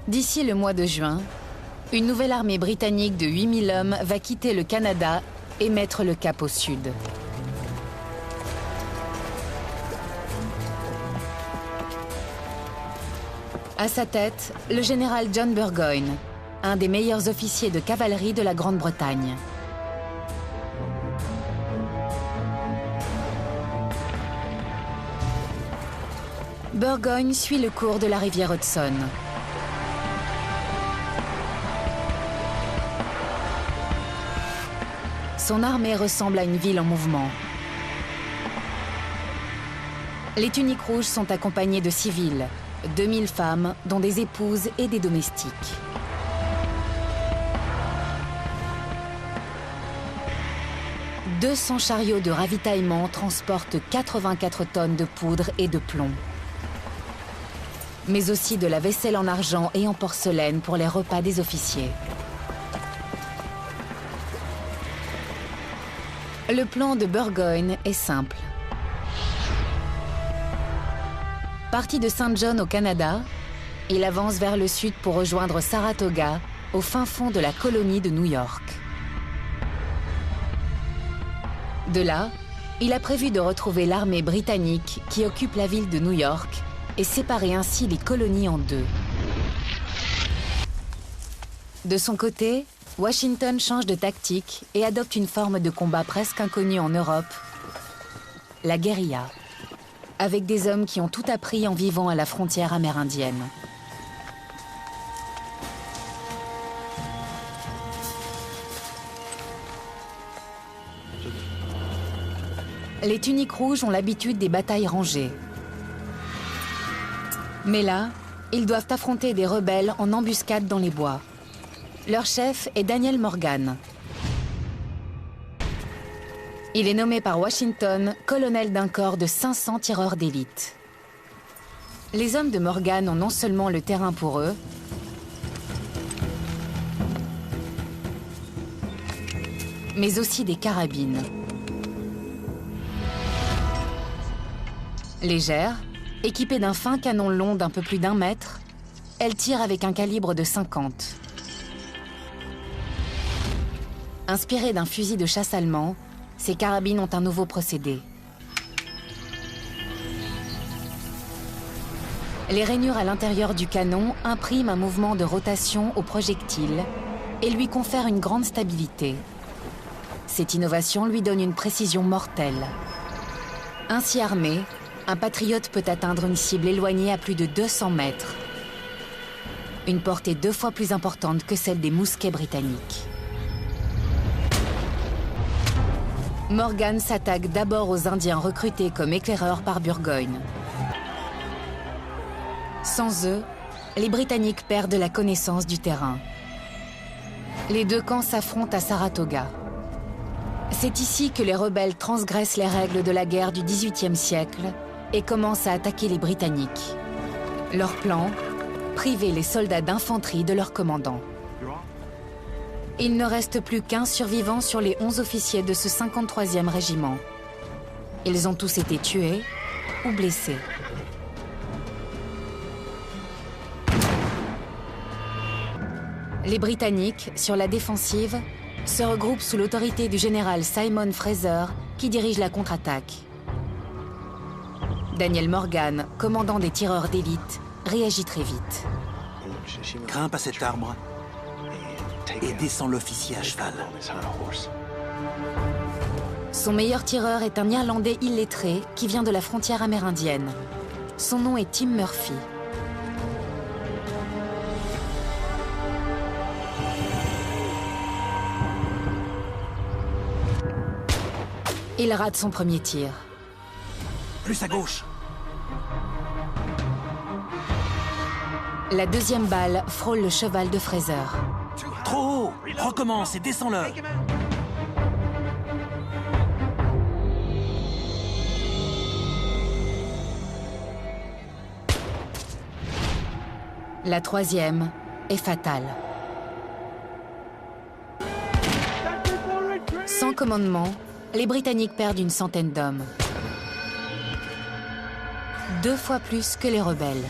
D'ici le mois de juin, une nouvelle armée britannique de 8000 hommes va quitter le Canada et mettre le cap au sud. À sa tête, le général John Burgoyne, un des meilleurs officiers de cavalerie de la Grande-Bretagne. Burgoyne suit le cours de la rivière Hudson. Son armée ressemble à une ville en mouvement. Les tuniques rouges sont accompagnées de civils, 2000 femmes, dont des épouses et des domestiques. « 200 chariots de ravitaillement transportent 84 tonnes de poudre et de plomb, mais aussi de la vaisselle en argent et en porcelaine pour les repas des officiers. Le plan de Burgoyne est simple. Parti de Saint John au Canada, il avance vers le sud pour rejoindre Saratoga, au fin fond de la colonie de New York. De là, il a prévu de retrouver l'armée britannique qui occupe la ville de New York et séparer ainsi les colonies en deux. De son côté, Washington change de tactique et adopte une forme de combat presque inconnue en Europe, la guérilla, avec des hommes qui ont tout appris en vivant à la frontière amérindienne. Les tuniques rouges ont l'habitude des batailles rangées. Mais là, ils doivent affronter des rebelles en embuscade dans les bois. Leur chef est Daniel Morgan. Il est nommé par Washington colonel d'un corps de 500 tireurs d'élite. Les hommes de Morgan ont non seulement le terrain pour eux, mais aussi des carabines. Légères, équipées d'un fin canon long d'un peu plus d'1 mètre, elles tirent avec un calibre de 50. Inspirées d'un fusil de chasse allemand, ces carabines ont un nouveau procédé. Les rainures à l'intérieur du canon impriment un mouvement de rotation au projectile et lui confèrent une grande stabilité. Cette innovation lui donne une précision mortelle. Ainsi armé, un patriote peut atteindre une cible éloignée à plus de 200 mètres. Une portée 2 fois plus importante que celle des mousquets britanniques. Morgan s'attaque d'abord aux Indiens recrutés comme éclaireurs par Burgoyne. Sans eux, les Britanniques perdent la connaissance du terrain. Les deux camps s'affrontent à Saratoga. C'est ici que les rebelles transgressent les règles de la guerre du XVIIIe siècle et commencent à attaquer les Britanniques. Leur plan, priver les soldats d'infanterie de leur commandant. Il ne reste plus qu'1 survivant sur les 11 officiers de ce 53e régiment. Ils ont tous été tués ou blessés. Les Britanniques, sur la défensive, se regroupent sous l'autorité du général Simon Fraser, qui dirige la contre-attaque. Daniel Morgan, commandant des tireurs d'élite, réagit très vite. Grimpe à cet arbre et descend l'officier à cheval. Son meilleur tireur est un Irlandais illettré qui vient de la frontière amérindienne. Son nom est Tim Murphy. Il rate son premier tir. Plus à gauche. La deuxième balle frôle le cheval de Fraser. Trop haut. Recommence et descends-le. La troisième est fatale. Sans commandement, les Britanniques perdent une centaine d'hommes. 2 fois plus que les rebelles.